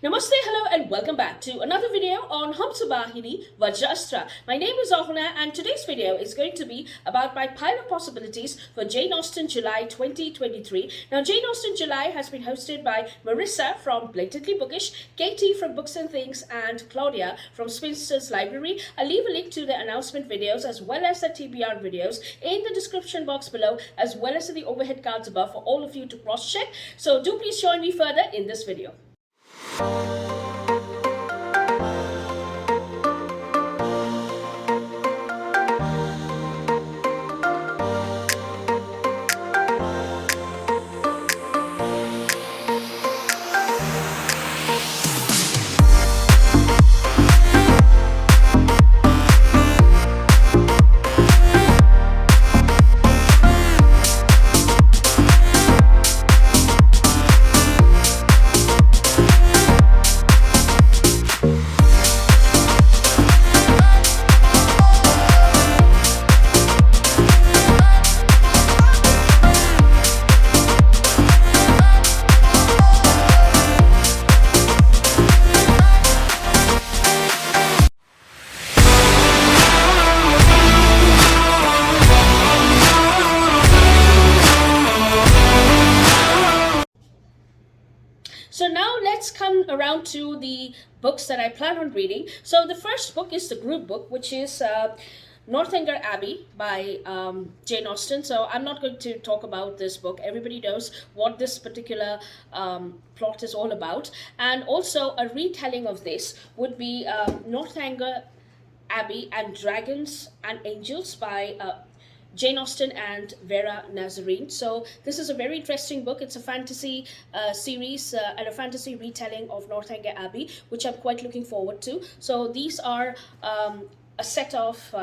Namaste, hello and welcome back to another video on Hamsavahini, Vajraasthra. My name is Awhona and today's video is going to be about my pile of possibilities for Jane Austen July 2023. Now Jane Austen July has been hosted by Marissa from Blatantly Bookish, Katie from Books and Things and Claudia from Spinster's Library. I'll leave a link to the announcement videos as well as the TBR videos in the description box below as well as in the overhead cards above for all of you to cross check. So do please join me further in this video. So now let's come around to the books that I plan on reading. So the first book is the group book, which is Northanger Abbey by Jane Austen. So I'm not going to talk about this book. Everybody knows what this particular plot is all about. And also a retelling of this would be Northanger Abbey and Dragons and Angels by Jane Austen and Vera Nazarian. So this is a very interesting book. It's a fantasy series and a fantasy retelling of Northanger Abbey, which I'm quite looking forward to. So these are a set of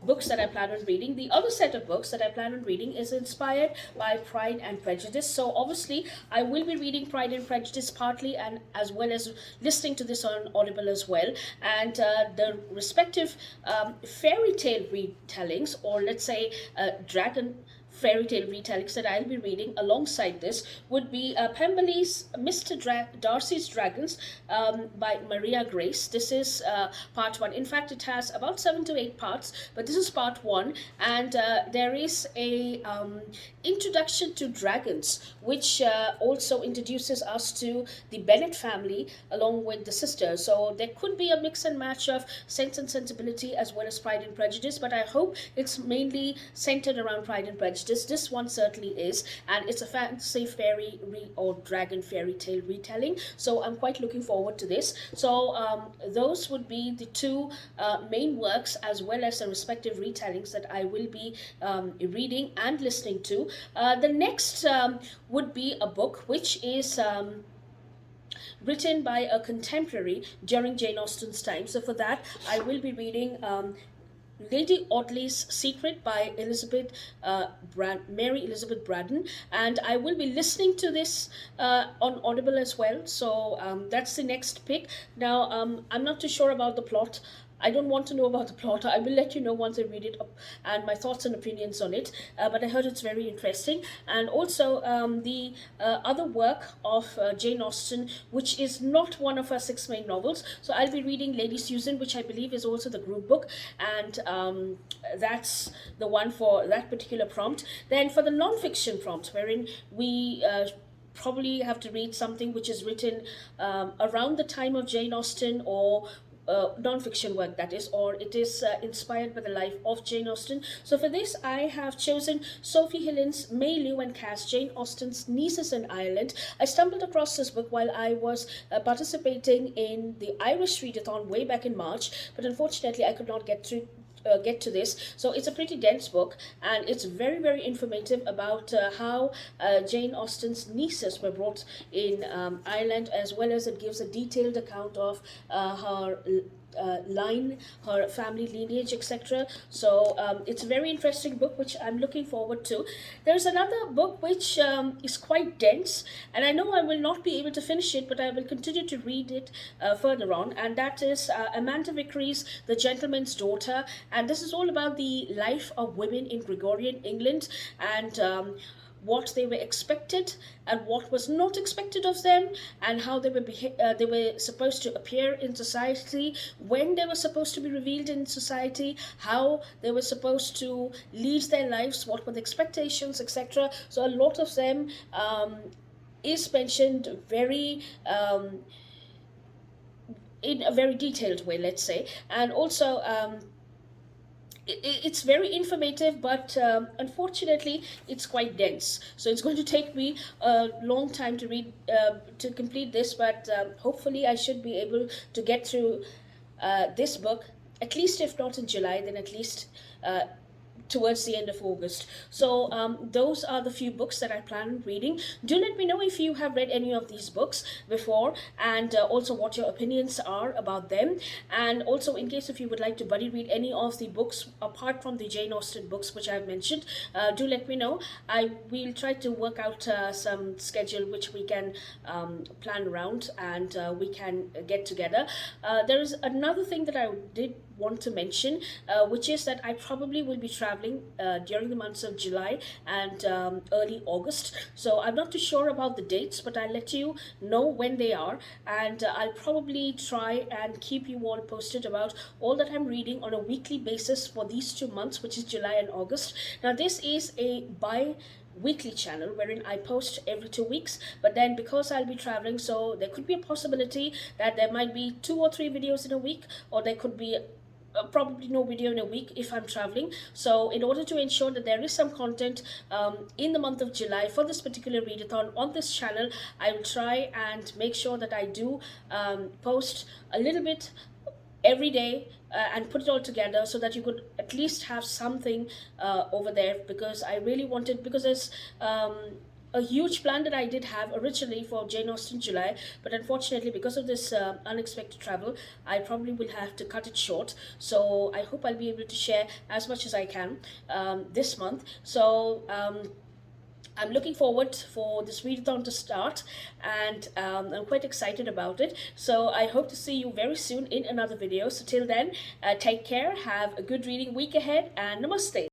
books that I plan on reading. The other set of books that I plan on reading is inspired by Pride and Prejudice. So obviously I will be reading Pride and Prejudice partly and as well as listening to this on Audible as well. And the respective fairy tale retellings, or let's say dragon fairy tale retellings that I'll be reading alongside this would be Pemberley's Darcy's Dragons by Maria Grace. This is part one. In fact, it has about 7 to 8 parts, but this is part one, and there is a introduction to dragons, which also introduces us to the Bennet family along with the sisters. So there could be a mix and match of Sense and Sensibility as well as Pride and Prejudice, but I hope it's mainly centered around Pride and Prejudice. This one certainly is, and it's a fantasy fairy or dragon fairy tale retelling, so I'm quite looking forward to this. So those would be the two main works as well as the respective retellings that I will be reading and listening to. The next would be a book which is written by a contemporary during Jane Austen's time. So for that I will be reading Lady Audley's Secret by Mary Elizabeth Braddon, and I will be listening to this on Audible as well. So that's the next pick. Now I'm not too sure about the plot. I don't want to know about the plot. I will let you know once I read it up and my thoughts and opinions on it. But I heard it's very interesting. And also the other work of Jane Austen, which is not one of her 6 main novels. So I'll be reading Lady Susan, which I believe is also the group book. And that's the one for that particular prompt. Then for the non-fiction prompt, wherein we probably have to read something which is written around the time of Jane Austen, or non-fiction work that is, or it is inspired by the life of Jane Austen. So for this I have chosen Sophie Hillen's May, Lou and Cass, Jane Austen's Nieces in Ireland. I stumbled across this book while I was participating in the Irish Readathon way back in March, but unfortunately I could not get to this. So it's a pretty dense book, and it's very, very informative about how Jane Austen's nieces were brought in Ireland, as well as it gives a detailed account of her line, her family lineage, etc. So it's a very interesting book which I'm looking forward to. There's another book which is quite dense, and I know I will not be able to finish it, but I will continue to read it further on, and that is Amanda Vickery's The Gentleman's Daughter, and this is all about the life of women in Gregorian England, and what they were expected and what was not expected of them, and how they were supposed to appear in society, when they were supposed to be revealed in society, how they were supposed to lead their lives, what were the expectations, etc. So a lot of them is mentioned very in a very detailed way, let's say. And also it's very informative, but unfortunately it's quite dense, so it's going to take me a long time to read, to complete this, but hopefully I should be able to get through this book, at least if not in July, then at least towards the end of August. So those are the few books that I plan on reading. Do let me know if you have read any of these books before, and also what your opinions are about them. And also, in case if you would like to buddy read any of the books apart from the Jane Austen books which I've mentioned, do let me know. I will try to work out some schedule which we can plan around, and we can get together. There is another thing that I did want to mention, which is that I probably will be traveling during the months of July and early August. So I'm not too sure about the dates, but I'll let you know when they are, and I'll probably try and keep you all posted about all that I'm reading on a weekly basis for these 2 months, which is July and August. Now this is a weekly channel wherein I post every 2 weeks, but then because I'll be traveling, so there could be a possibility that there might be 2 or 3 videos in a week, or there could be probably no video in a week if I'm traveling. So in order to ensure that there is some content in the month of July for this particular readathon on this channel, I will try and make sure that I do post a little bit every day and put it all together, so that you could at least have something over there, because I really wanted, because there's a huge plan that I did have originally for Jane Austen July, but unfortunately because of this unexpected travel, I probably will have to cut it short. So I hope I'll be able to share as much as I can this month. So I'm looking forward for this readathon to start, and I'm quite excited about it. So I hope to see you very soon in another video. So till then, take care, have a good reading week ahead, and namaste.